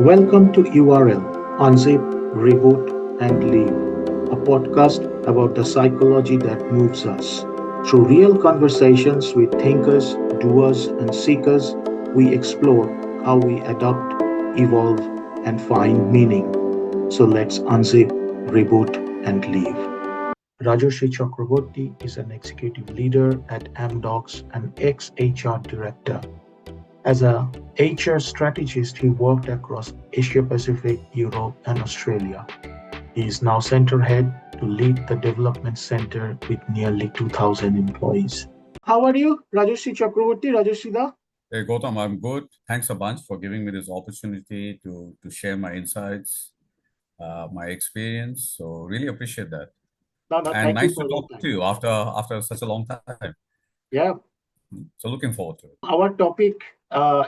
Welcome to URL Unzip, Reboot, and Leave, a podcast about the psychology that moves us. Through real conversations with thinkers, doers, and seekers, we explore how we adapt, evolve, and find meaning. So let's unzip, reboot, and leave. Rajarshi Chakravorty is an executive leader at Amdocs and ex HR director. As a HR strategist, he worked across Asia Pacific, Europe, and Australia. He is now center head to lead the development center with nearly 2,000 employees. How are you, Rajarshi Chakravorty? Rajarshi da? Hey Gautam, I'm good. Thanks a bunch for giving me this opportunity to share my insights, my experience. So really appreciate that. No, no, And thank you nice to for your talk to time. you after such a long time. Yeah, So looking forward to it. our topic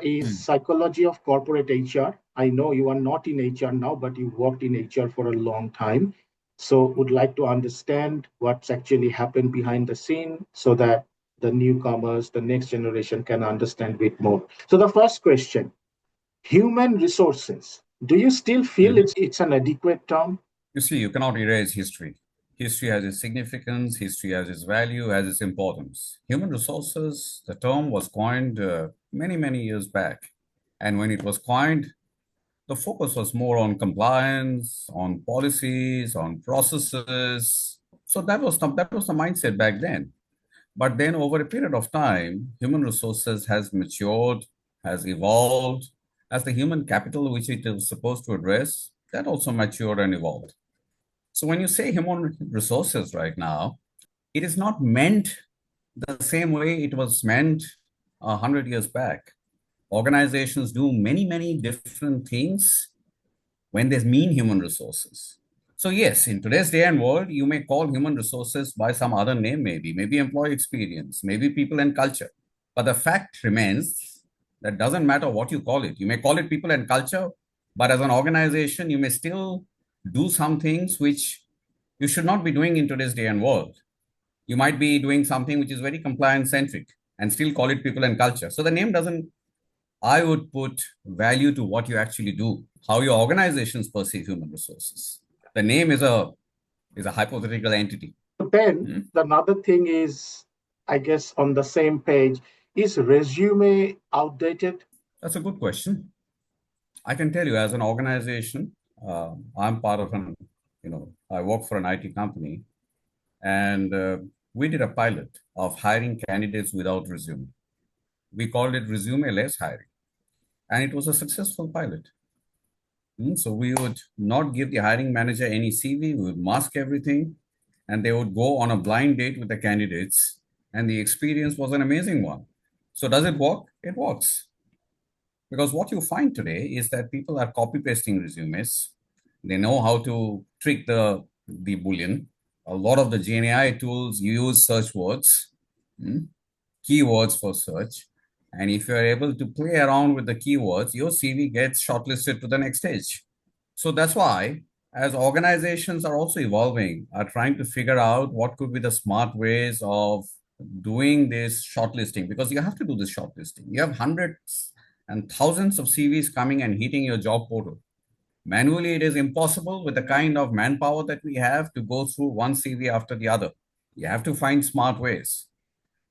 is Hmm. psychology of corporate HR. I know you are not in HR now, but you worked in HR for a long time. So would like to understand what's actually happened behind the scene so that the newcomers, the next generation can understand a bit more. So the first question, human resources. Do you still feel Mhm. it's an adequate term? You see, you cannot erase history. History has its significance, history has its value, has its importance. Human resources, the term was coined many, many years back. And when it was coined, the focus was more on compliance, on policies, on processes. So that was the mindset back then. But then over a period of time, human resources has matured, has evolved, as the human capital which it is supposed to address, that also matured and evolved. So when you say human resources right now, it is not meant the same way it was meant 100 years back. Organizations do many, many different things when they mean human resources. So yes, in today's day and world, you may call human resources by some other name, maybe employee experience, maybe people and culture. But the fact remains that doesn't matter what you call it. You may call it people and culture, but as an organization, you may still do some things which you should not be doing in today's day and world. You might be doing something which is very compliance centric and still call it people and culture. So the name doesn't, I would put value to what you actually do, how your organizations perceive human resources. The name is a hypothetical entity. So Ben, Hmm? another thing is, I guess on the same page, is resume outdated? That's a good question. I can tell you, as an organization, I'm part of I work for an IT company, and we did a pilot of hiring candidates without resume. We called it resume-less hiring, and it was a successful pilot. So we would not give the hiring manager any CV, we would mask everything, and they would go on a blind date with the candidates, and the experience was an amazing one. So does it work? It works. Because what you find today is that people are copy pasting resumes. They know how to trick the boolean. A lot of the GNAI tools use search words, hmm, keywords for search. And if you're able to play around with the keywords, your CV gets shortlisted to the next stage. So that's why, as organizations are also evolving, are trying to figure out what could be the smart ways of doing this shortlisting, because you have to do this shortlisting. You have hundreds and thousands of CVs coming and hitting your job portal. Manually, it is impossible with the kind of manpower that we have to go through one CV after the other. You have to find smart ways.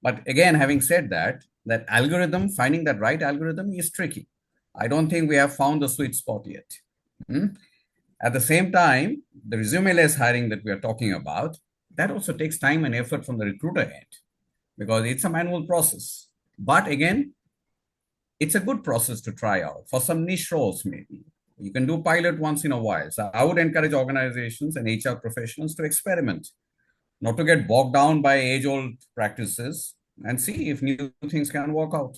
But again, having said that, that algorithm, finding that right algorithm is tricky. I don't think we have found the sweet spot yet. Hmm? At the same time, the resume-less hiring that we are talking about, that also takes time and effort from the recruiter end because it's a manual process. But again, it's a good process to try out for some niche roles, maybe. You can do pilot once in a while. So I would encourage organizations and HR professionals to experiment, not to get bogged down by age-old practices and see if new things can work out.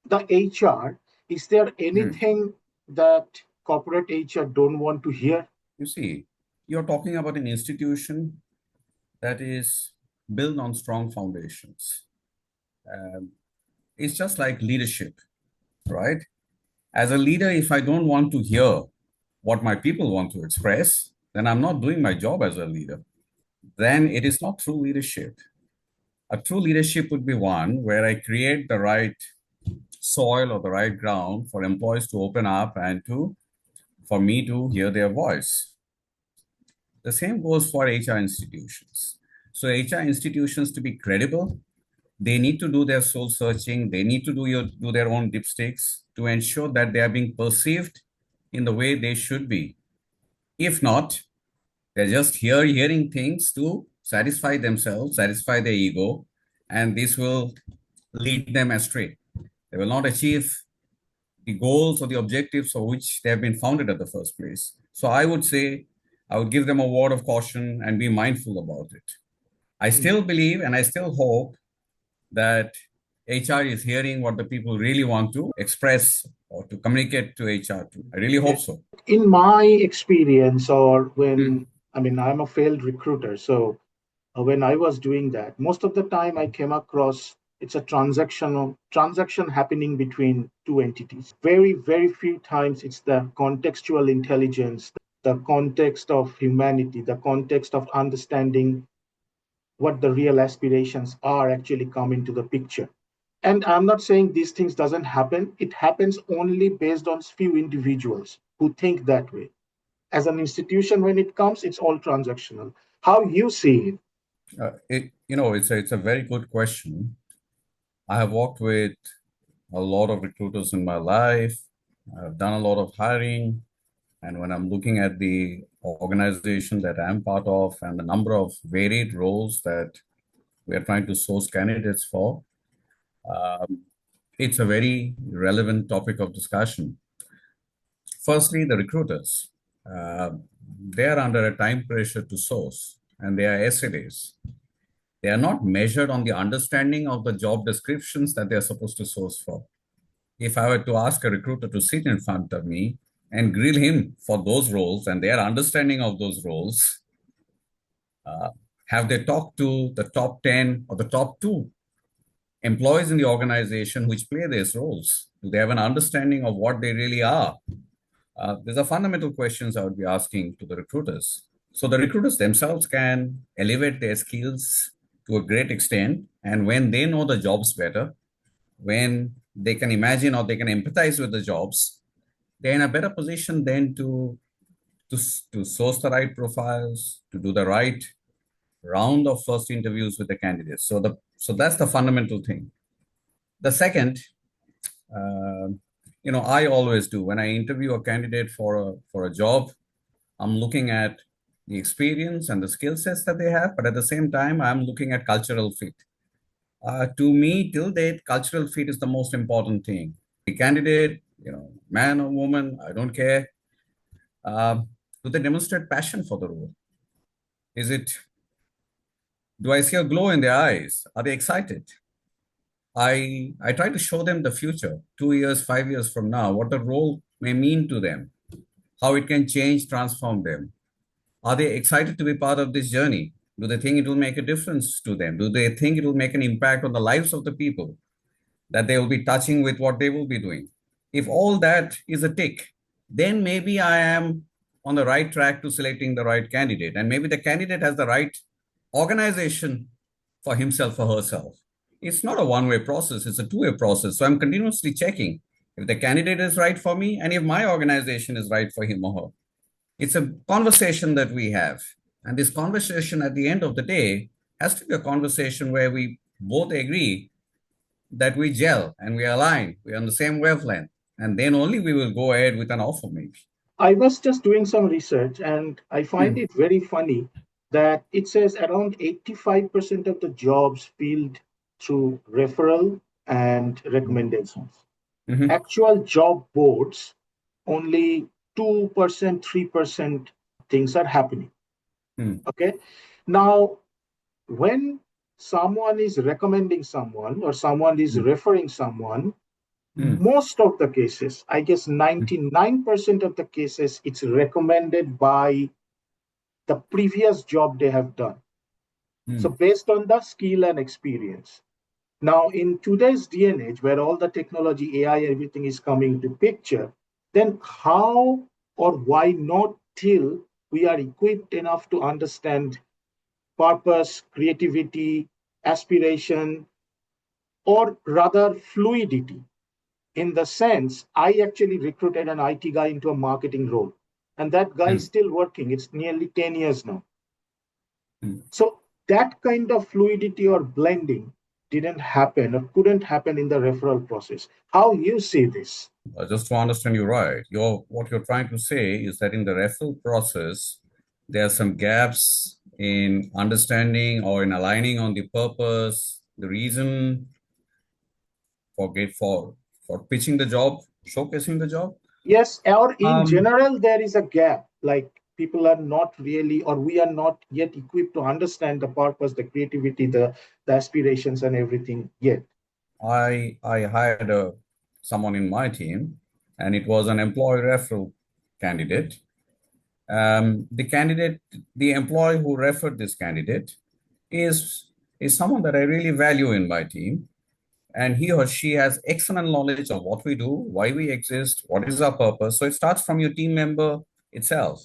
The HR, is there Hmm. anything that corporate HR don't want to hear? You see, you're talking about an institution that is built on strong foundations. Um, it's just like leadership, right? As a leader, if I don't want to hear what my people want to express, then I'm not doing my job as a leader. Then it is not true leadership. A true leadership would be one where I create the right soil or the right ground for employees to open up and to for me to hear their voice. The same goes for HR institutions. So HR institutions, to be credible, they need to do their soul searching. They need to do their own dipsticks to ensure that they are being perceived in the way they should be. If not, they're just hearing things to satisfy themselves, satisfy their ego, and this will lead them astray. They will not achieve the goals or the objectives for which they have been founded at the first place. So I would say I would give them a word of caution and be mindful about it. I still believe and I still hope that HR is hearing what the people really want to express or to communicate to HR to. I really hope so. In my experience, or Mm, when, I mean, I'm a failed recruiter, so when I was doing that, most of the time I came across it's a transaction happening between two entities. Very, very few times it's the contextual intelligence, the context of humanity, the context of understanding what the real aspirations are actually come into the picture. And I'm not saying these things doesn't happen. It happens only based on few individuals who think that way. As an institution, when it comes, it's all transactional. How you see it? it's a very good question. I have worked with a lot of recruiters in my life. I've done a lot of hiring. And when I'm looking at the organization that I'm part of and the number of varied roles that we are trying to source candidates for, um, it's a very relevant topic of discussion. Firstly, the recruiters. Uh, they are under a time pressure to source, and they are SLAs. They are not measured on the understanding of the job descriptions that they are supposed to source for. If I were to ask a recruiter to sit in front of me and grill him for those roles and their understanding of those roles, uh, have they talked to the top 10 or the top two employees in the organization which play these roles? Do they have an understanding of what they really are? These are fundamental questions I would be asking to the recruiters. So the recruiters themselves can elevate their skills to a great extent. And when they know the jobs better, when they can imagine or they can empathize with the jobs, they're in a better position then to, to source the right profiles, to do the right round of first interviews with the candidates. So that's the fundamental thing. The second, uh, I always do when I interview a candidate for a job. I'm looking at the experience and the skill sets that they have, but at the same time, I'm looking at cultural fit. To me, till date, cultural fit is the most important thing. The candidate, man or woman, I don't care. Um, do they demonstrate passion for the role? Is it, do I see a glow in their eyes? Are they excited? I try to show them the future, 2 years, 5 years from now, what the role may mean to them, how it can change, transform them. Are they excited to be part of this journey? Do they think it will make a difference to them? Do they think it will make an impact on the lives of the people that they will be touching with what they will be doing? If all that is a tick, then maybe I am on the right track to selecting the right candidate. And maybe the candidate has the right organization for himself or herself. It's not a one way process, it's a two-way process. So I'm continuously checking if the candidate is right for me and if my organization is right for him or her. It's a conversation that we have. And this conversation at the end of the day has to be a conversation where we both agree that we gel and we align, we're on the same wavelength. And then only we will go ahead with an offer, maybe. I was just doing some research and I find Mm, it very funny that it says around 85% of the jobs filled through referral and recommendations. mhm, Actual job boards, only 2%, 3% things are happening. mm, Okay. Now, when someone is recommending someone or someone is mm, referring someone, mm, most of the cases, I guess mm, 99% of the cases, it's recommended by the previous job they have done. So, mm, based on the skill and experience. Now, in today's day and age, where all the technology, AI, everything is coming into picture, then how or why not till we are equipped enough to understand purpose, creativity, aspiration, or rather fluidity? in the sense I actually recruited an IT guy into a marketing role, and that guy is Hmm. still working. It's nearly 10 years now. Hmm. So that kind of fluidity or blending didn't happen or couldn't happen in the referral process. How you see this? Just to understand you right, what you're trying to say is that in the referral process, there are some gaps in understanding or in aligning on the purpose, the reason for pitching the job, showcasing the job. Yes, or in Um, general, there is a gap. Like people are not really, or we are not yet equipped to understand the purpose, the creativity, the aspirations, and everything yet. I hired someone in my team, and it was an employee referral candidate. The employee who referred this candidate is is someone that I really value in my team, and he or she has excellent knowledge of what we do, why we exist, what is our purpose. So it starts from your team member itself.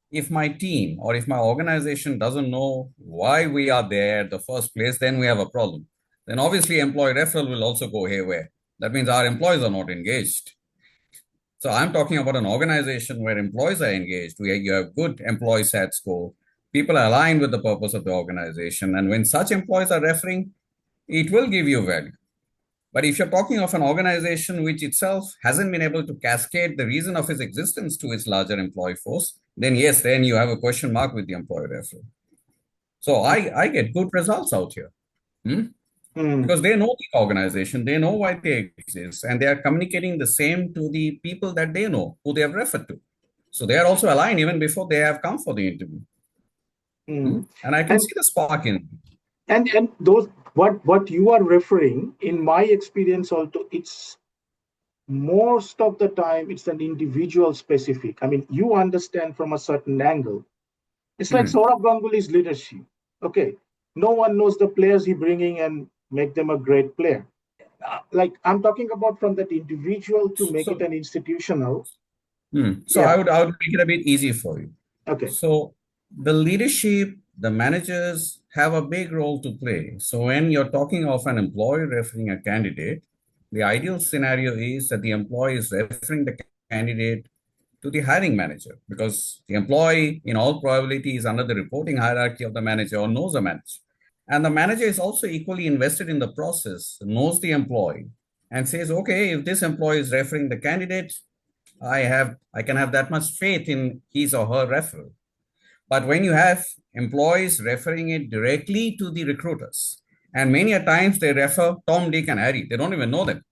If my team or if my organization doesn't know why we are there in the first place, then we have a problem. Then obviously employee referral will also go haywire. That means our employees are not engaged. So I'm talking about an organization where employees are engaged, where you have good employee sat score, people are aligned with the purpose of the organization. And when such employees are referring, it will give you value. But if you're talking of an organization which itself hasn't been able to cascade the reason of its existence to its larger employee force, then yes, then you have a question mark with the employer referral. So I get good results out here. Hmm? Hmm, Because they know the organization, they know why they exist, and they are communicating the same to the people that they know, who they have referred to. So they are also aligned even before they have come for the interview. hmm. And I can And see the spark in. and those what you are referring, in my experience, also, it's most of the time it's an individual specific. I mean, you understand from a certain angle. It's like Hmm. Saurabh Ganguly's leadership. Okay, no one knows the players he bringing and make them a great player. Like I'm talking about from that individual to make it So, an institutional. so Yeah. I would make it a bit easy for you. Okay. So the leadership, the managers have a big role to play. So when you're talking of an employee referring a candidate, the ideal scenario is that the employee is referring the candidate to the hiring manager, because the employee, in all probability, is under the reporting hierarchy of the manager or knows the manager. And the manager is also equally invested in the process, knows the employee, and says, okay, if this employee is referring the candidate, I can have that much faith in his or her referral. But when you have employees referring it directly to the recruiters, and many a times they refer Tom, Dick, and Harry, they don't even know them.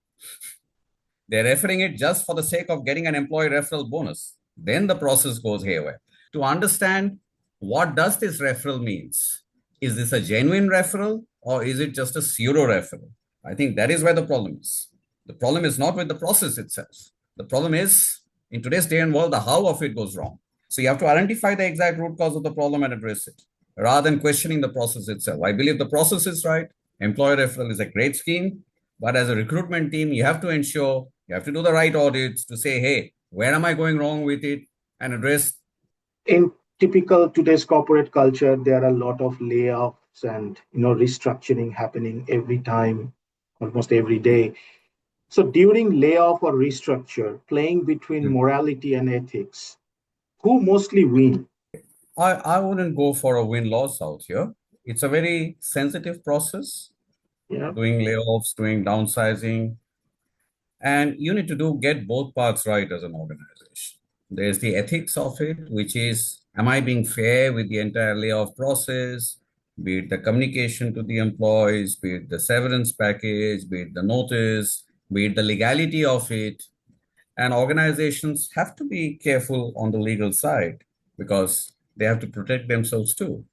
They're referring it just for the sake of getting an employee referral bonus. Then the process goes haywire. To understand what does this referral means? Is this a genuine referral or is it just a pseudo referral? I think that is where the problem is. The problem is not with the process itself. The problem is in today's day and world, the how of it goes wrong. So you have to identify the exact root cause of the problem and address it rather than questioning the process itself. I believe the process is right. Employer referral is a great scheme. But as a recruitment team, you have to ensure you have to do the right audits to say, hey, where am I going wrong with it and address. In typical today's corporate culture, there are a lot of layoffs and restructuring happening every time, almost every day. So during layoff or restructure, playing between morality and ethics, who mostly win? I wouldn't go for a win loss out here. It's a very sensitive process, Yeah. doing layoffs, doing downsizing, and you need to get both parts right as an organization. There's the ethics of it, which is, am I being fair with the entire layoff process, be it the communication to the employees, be it the severance package, be it the notice, be it the legality of it. And organizations have to be careful on the legal side because they have to protect themselves too.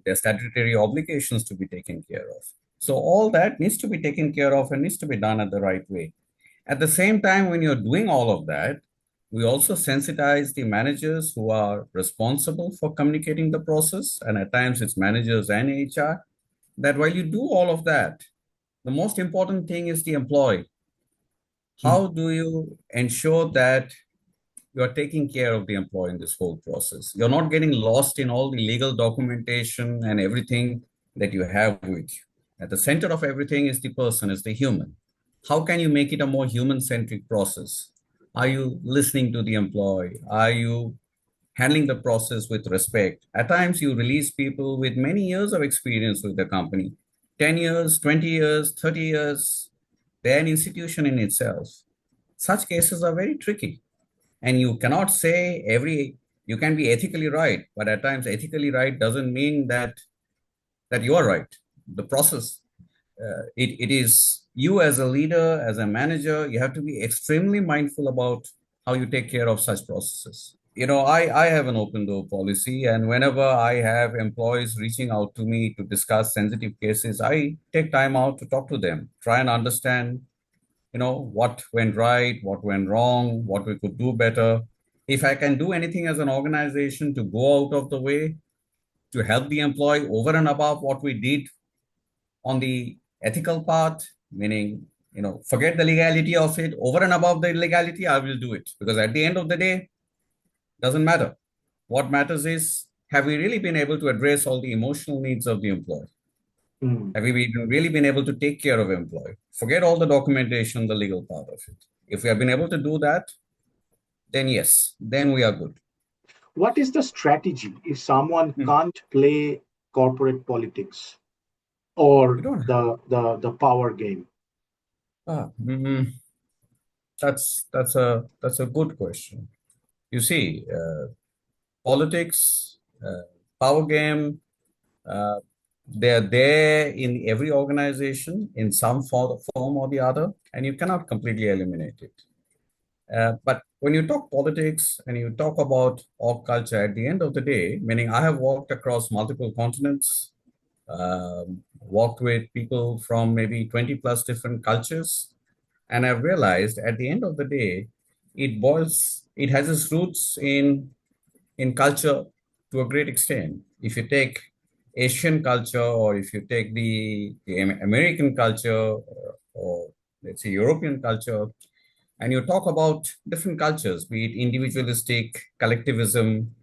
Their statutory obligations to be taken care of. So all that needs to be taken care of and needs to be done at the right way. At the same time, when you're doing all of that, we also sensitize the managers who are responsible for communicating the process. And at times it's managers and HR, that while you do all of that, the most important thing is the employee. Mm. How do you ensure that you're taking care of the employee in this whole process? You're not getting lost in all the legal documentation and everything that you have with you. At the center of everything is the person, is the human. How can you make it a more human-centric process? Are you listening to the employee? Are you handling the process with respect? At times, you release people with many years of experience with the company, 10 years, 20 years, 30 years. They're an institution in itself. Such cases are very tricky. And you cannot say you can be ethically right, but at times ethically right doesn't mean that you are right. The process, it is you as a leader, as a manager, you have to be extremely mindful about how you take care of such processes. I have an open door policy, and whenever I have employees reaching out to me to discuss sensitive cases, I take time out to talk to them, try and understand, what went right, what went wrong, what we could do better. If I can do anything as an organization to go out of the way to help the employee over and above what we did on the ethical part, meaning, forget the legality of it, over and above the legality, I will do it. Because at the end of the day, doesn't matter. What matters is, have we really been able to address all the emotional needs of the employee? Hmm. Have we really been able to take care of employee? Forget all the documentation, the legal part of it. If we have been able to do that, then yes, then we are good. What is the strategy if someone Hmm. can't play corporate politics You or don't have, the power game? ah, mm, that's a good question. You see, politics, power game, uh, they're there in every organization in some form or the other, and you cannot completely eliminate it. But when you talk politics and you talk about org culture, at the end of the day, meaning I have walked across multiple continents, walked with people from maybe 20 plus different cultures, and I've realized at the end of the day, it has its roots in culture to a great extent. If you take Asian culture, or if you take the American culture, or let's say European culture, and you talk about different cultures, be it individualistic, collectivism,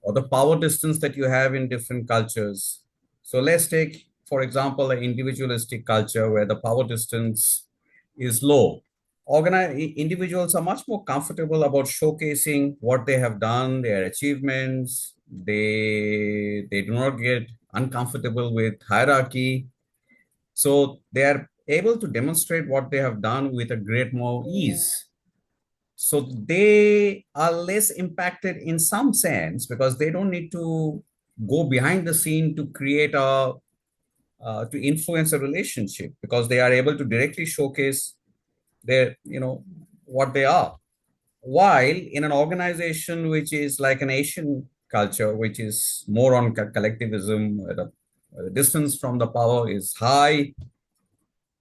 or the power distance that you have in different cultures. So let's take, for example, an individualistic culture where the power distance is low. Individuals are much more comfortable about showcasing what they have done, their achievements. They do not get uncomfortable with hierarchy. So they are able to demonstrate what they have done with a great more ease. So they are less impacted in some sense because they don't need to go behind the scene to create to influence a relationship, because they are able to directly showcase their, what they are. While in an organization which is like an Asian culture, which is more on collectivism, the distance from the power is high.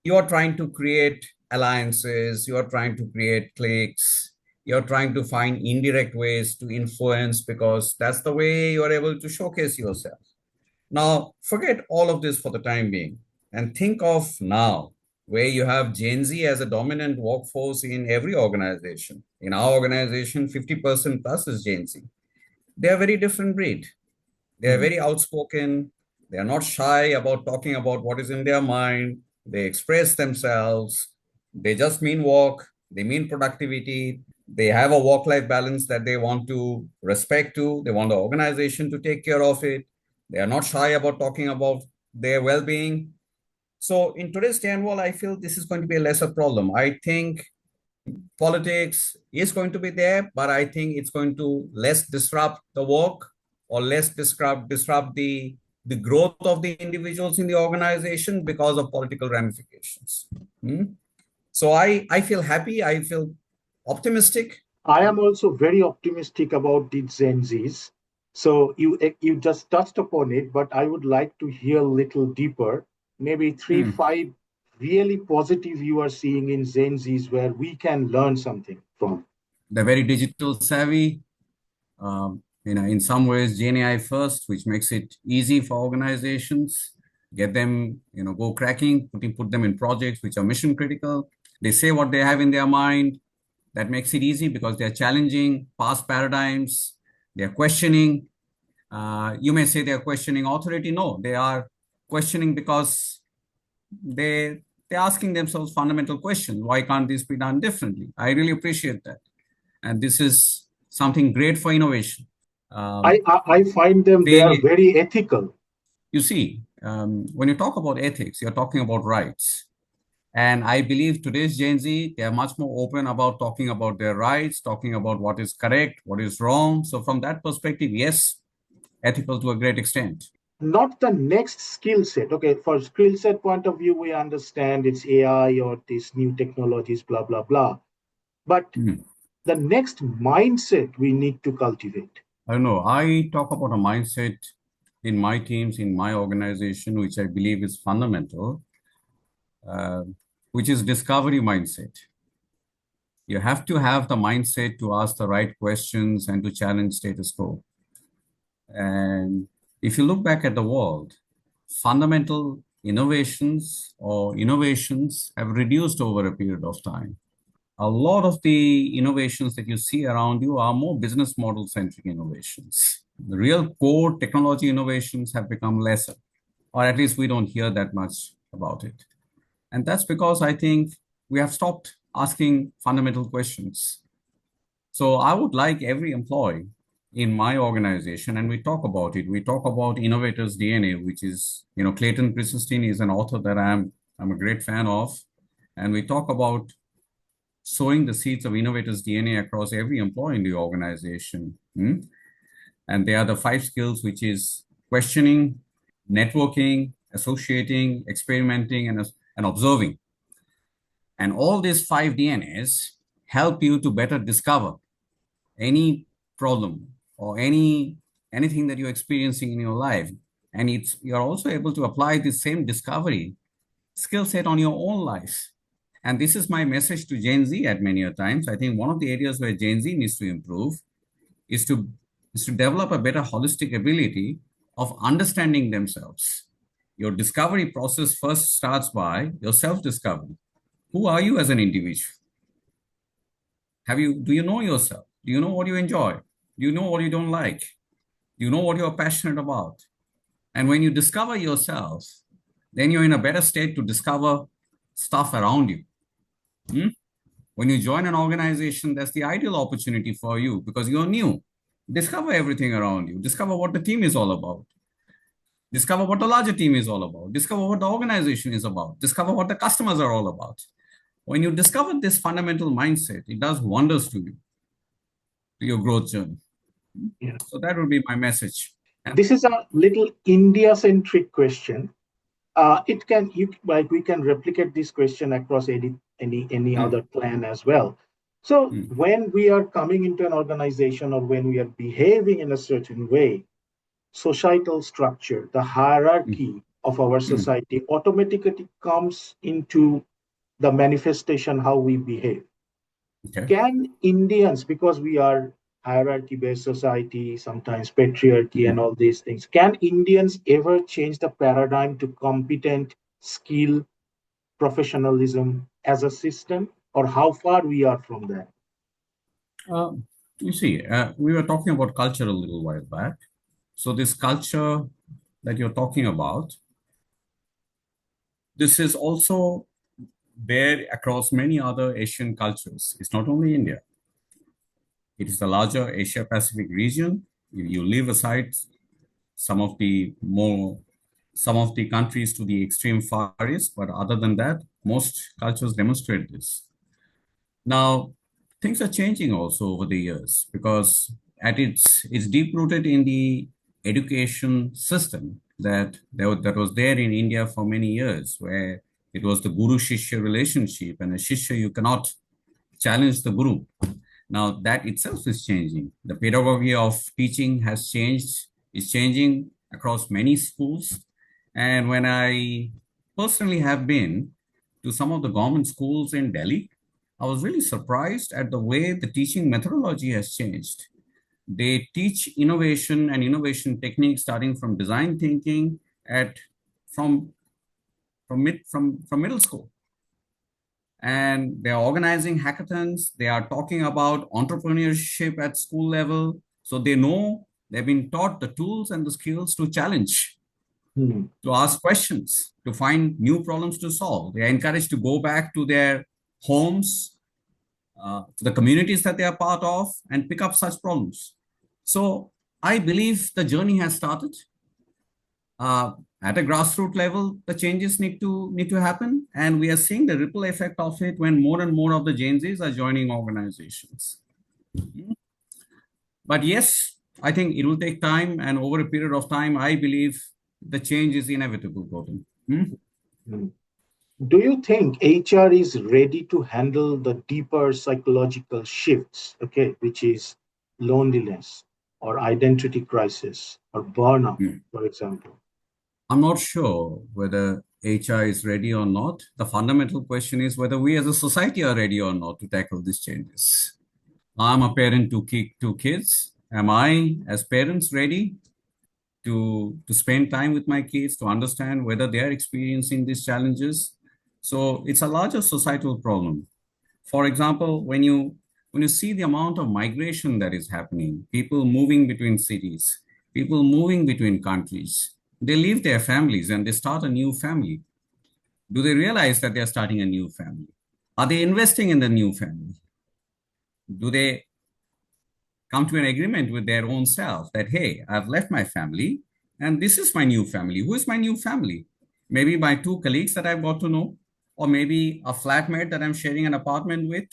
You are trying to create alliances, you are trying to create cliques, you're trying to find indirect ways to influence, because that's the way you're able to showcase yourself. Now, forget all of this for the time being and think of now, where you have Gen Z as a dominant workforce in every organization. In our organization, 50% plus is Gen Z. They are very different breed. They are Hmm. very outspoken. They are not shy about talking about what is in their mind. They express themselves. They just mean work. They mean productivity. They have a work-life balance that they want to respect to. They want the organization to take care of it. They are not shy about talking about their well-being. So in today's day and world, I feel this is going to be a lesser problem. I think politics is going to be there, but I think it's going to less disrupt the work, or less disrupt the growth of the individuals in the organization because of political ramifications. Hmm? So I feel happy. I feel optimistic. I am also very optimistic about the Gen Zs. So you just touched upon it, but I would like to hear a little deeper. Maybe three, Hmm. five really positive you are seeing in Gen Zs where we can learn something from. They're very digital savvy. In some ways, GenAI first, which makes it easy for organizations, get them, go cracking, put them in projects which are mission critical. They say what they have in their mind. That makes it easy because they're challenging past paradigms. They're questioning. You may say they're questioning authority. No, they are questioning because they they're asking themselves fundamental questions. Why can't this be done differently? I really appreciate that. And this is something great for innovation. Um, I find them, they are they, very ethical. you see, when you talk about ethics, you're talking about rights. And I believe today's Gen Z, they are much more open about talking about their rights, talking about what is correct, what is wrong. So from that perspective, yes, ethical to a great extent. Not the next skill set. Okay, for skill set point of view, we understand it's AI or these new technologies, blah, blah, blah. But Hmm. the next mindset we need to cultivate. I don't know. I talk about a mindset in my teams, in my organization, which I believe is fundamental, uh, which is discovery mindset. You have to have the mindset to ask the right questions and to challenge status quo. And if you look back at the world, fundamental innovations have reduced over a period of time. A lot of the innovations that you see around you are more business model centric innovations. The real core technology innovations have become lesser, or at least we don't hear that much about it. And that's because I think we have stopped asking fundamental questions. So I would like every employee in my organization, and we talk about it. We talk about innovators DNA, which is, Clayton Christensen is an author that I'm a great fan of, and we talk about sowing the seeds of innovators DNA across every employee in the organization. And they are the five skills, which is questioning, networking, associating, experimenting, and observing. And all these five DNAs help you to better discover any problem or anything that you're experiencing in your life. And you're also able to apply the same discovery skill set on your own life. And this is my message to Gen Z at many a times. I think one of the areas where Gen Z needs to improve is to is to develop a better holistic ability of understanding themselves. Your discovery process first starts by your self-discovery. Who are you as an individual? Do you know yourself? Do you know what you enjoy? Do you know what you don't like? Do you know what you're passionate about? And when you discover yourself, then you're in a better state to discover stuff around you. Hmm? When you join an organization, that's the ideal opportunity for you because you're new. Discover everything around you. Discover what the team is all about. Discover what the larger team is all about. Discover what the organization is about. Discover what the customers are all about. When you discover this fundamental mindset, it does wonders to your growth journey. Yeah. So that would be my message. And This is a little India-centric question. It can you like we can replicate this question across any mm, other plan as well. So mm, when we are coming into an organization or when we are behaving in a certain way, societal structure, the mm, hierarchy of our mm. society automatically comes into the manifestation how we behave. Okay. Can Indians, because we are hierarchy based society, sometimes patriarchy and Mm. all these things, can Indians ever change the paradigm to competent, skill, professionalism as a system, or how far we are from that? Um, you see, we were talking about culture a little while back. So this culture that you're talking about, this is also there across many other Asian cultures. It's not only India. It is the larger Asia Pacific region. If you leave aside some of the more some of the countries to the extreme far east, but other than that, most cultures demonstrate this. Now, things are changing also over the years because it's deep rooted in the education system that was there in India for many years, where it was the guru shishya relationship, and a shishya you cannot challenge the guru. Now that itself is changing. The pedagogy of teaching has changed, is changing across many schools. And when I personally have been to some of the government schools in Delhi, I was really surprised at the way the teaching methodology has changed. They teach innovation and innovation techniques starting from design thinking at from from middle school, and they're organizing hackathons. They are talking about entrepreneurship at school level. So they know they've been taught the tools and the skills to challenge. Hmm. to ask questions, to find new problems to solve. They are encouraged to go back to their homes, to the communities that they are part of, and pick up such problems. So I believe the journey has started. Uh, at a grassroots level, the changes need to happen, and we are seeing the ripple effect of it when more and more of the Gen Zs are joining organizations. But yes, I think it will take time, and over a period of time, I believe the change is inevitable, Gautam. Hmm. Do you think HR is ready to handle the deeper psychological shifts, okay, which is loneliness or identity crisis or burnout, Hmm. for example? I'm not sure whether HR is ready or not. The fundamental question is whether we as a society are ready or not to tackle these changes. I'm a parent to two kids. Am I, as parents, ready to spend time with my kids to understand whether they are experiencing these challenges? So it's a larger societal problem. For example, when you see the amount of migration that is happening, people moving between cities, people moving between countries, they leave their families and they start a new family. Do they realize that they are starting a new family? Are they investing in the new family? Do they come to an agreement with their own self that, hey, I've left my family and this is my new family? Who is my new family? Maybe my two colleagues that I've got to know, or maybe a flatmate that I'm sharing an apartment with,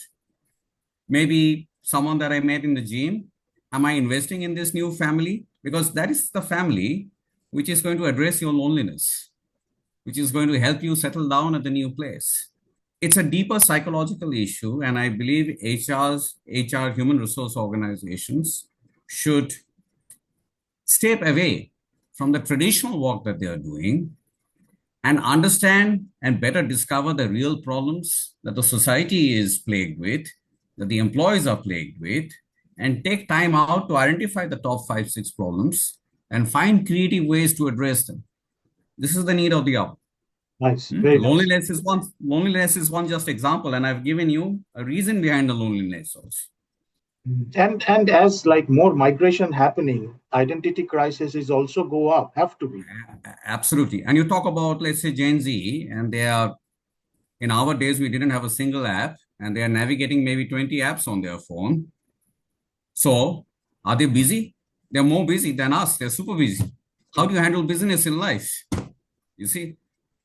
maybe someone that I met in the gym. Am I investing in this new family? Because that is the family which is going to address your loneliness, which is going to help you settle down at the new place. It's a deeper psychological issue, and I believe HR, human resource organizations, should step away from the traditional work that they are doing and understand and better discover the real problems that the society is plagued with, that the employees are plagued with, and take time out to identify the top five, six problems and find creative ways to address them. This is the need of the hour. Nice, very nice. Loneliness is one just example, and I've given you a reason behind the loneliness also. And as like more migration happening, identity crisis is also go up, have to be. Absolutely. And you talk about, let's say, Gen Z, and they are, in our days, we didn't have a single app, and they are navigating maybe 20 apps on their phone. So, are they busy? They're more busy than us. They're super busy. How do you handle business in life? You see,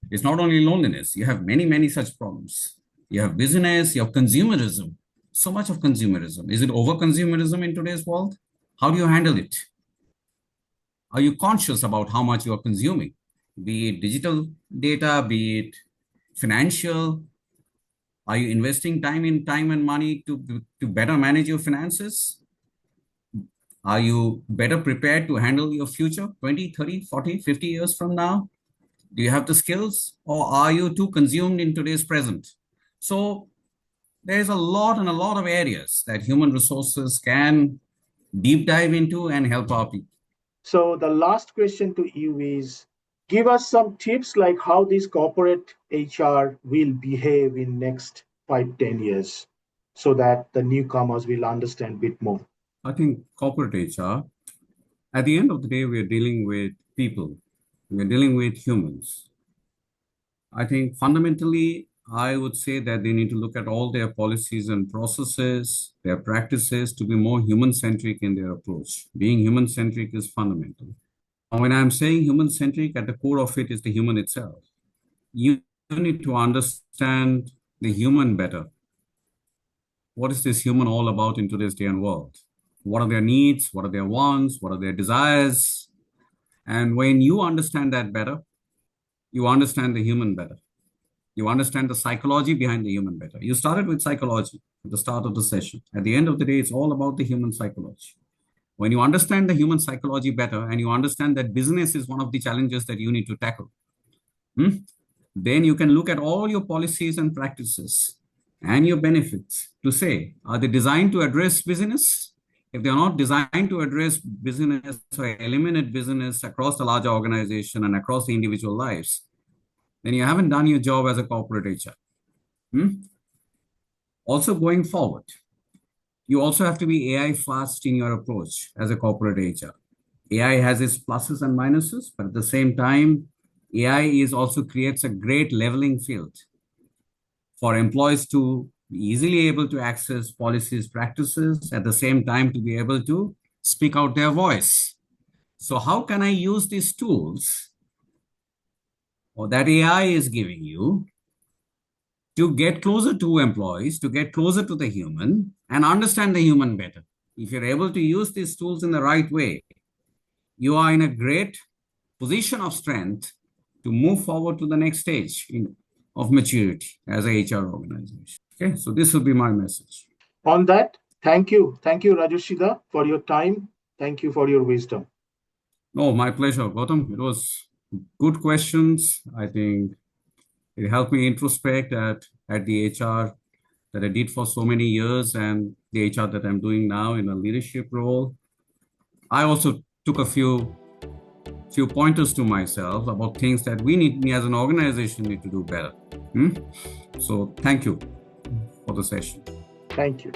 it's not only loneliness, you have many, many such problems. You have business, you have consumerism. So much of consumerism. Is it over consumerism in today's world? How do you handle it? Are you conscious about how much you are consuming? Be it digital data, be it financial. Are you investing time and money to better manage your finances? Are you better prepared to handle your future 20, 30, 40, 50 years from now? Do you have the skills, or are you too consumed in today's present? So there's a lot of areas that human resources can deep dive into and help our people. So the last question to you is give us some tips like how this corporate HR will behave in next 5, 10 years so that the newcomers will understand a bit more. I think corporate HR, at the end of the day, we are dealing with people. We are dealing with humans. I think fundamentally, I would say that they need to look at all their policies and processes, their practices to be more human centric in their approach. Being human centric is fundamental. Now, when I'm saying human centric, at the core of it is the human itself. You need to understand the human better. What is this human all about in today's day and world? What are their needs? What are their wants? What are their desires? And when you understand that better, you understand the human better. You understand the psychology behind the human better. You started with psychology at the start of the session. At the end of the day, it's all about the human psychology. When you understand the human psychology better and you understand that business is one of the challenges that you need to tackle, hmm, then you can look at all your policies and practices and your benefits to say, are they designed to address business? If they're not designed to address business or eliminate business across the larger organization and across the individual lives, then you haven't done your job as a corporate HR. Hmm? Also, going forward, you also have to be AI fast in your approach as a corporate HR. AI has its pluses and minuses, but at the same time, AI is also creates a great leveling field for employees to be easily able to access policies, practices, at the same time to be able to speak out their voice. So how can I use these tools or that AI is giving you to get closer to employees, to get closer to the human and understand the human better? If you're able to use these tools in the right way, you are in a great position of strength to move forward to the next stage of maturity as a HR organization. Okay, so this would be my message. On that, thank you. Thank you, Rajarshi, for your time. Thank you for your wisdom. No, my pleasure, Gautam. It was good questions. I think it helped me introspect at the HR that I did for so many years and the HR that I'm doing now in a leadership role. I also took a few pointers to myself about things that me as an organization need to do better. So thank you for the session. Thank you.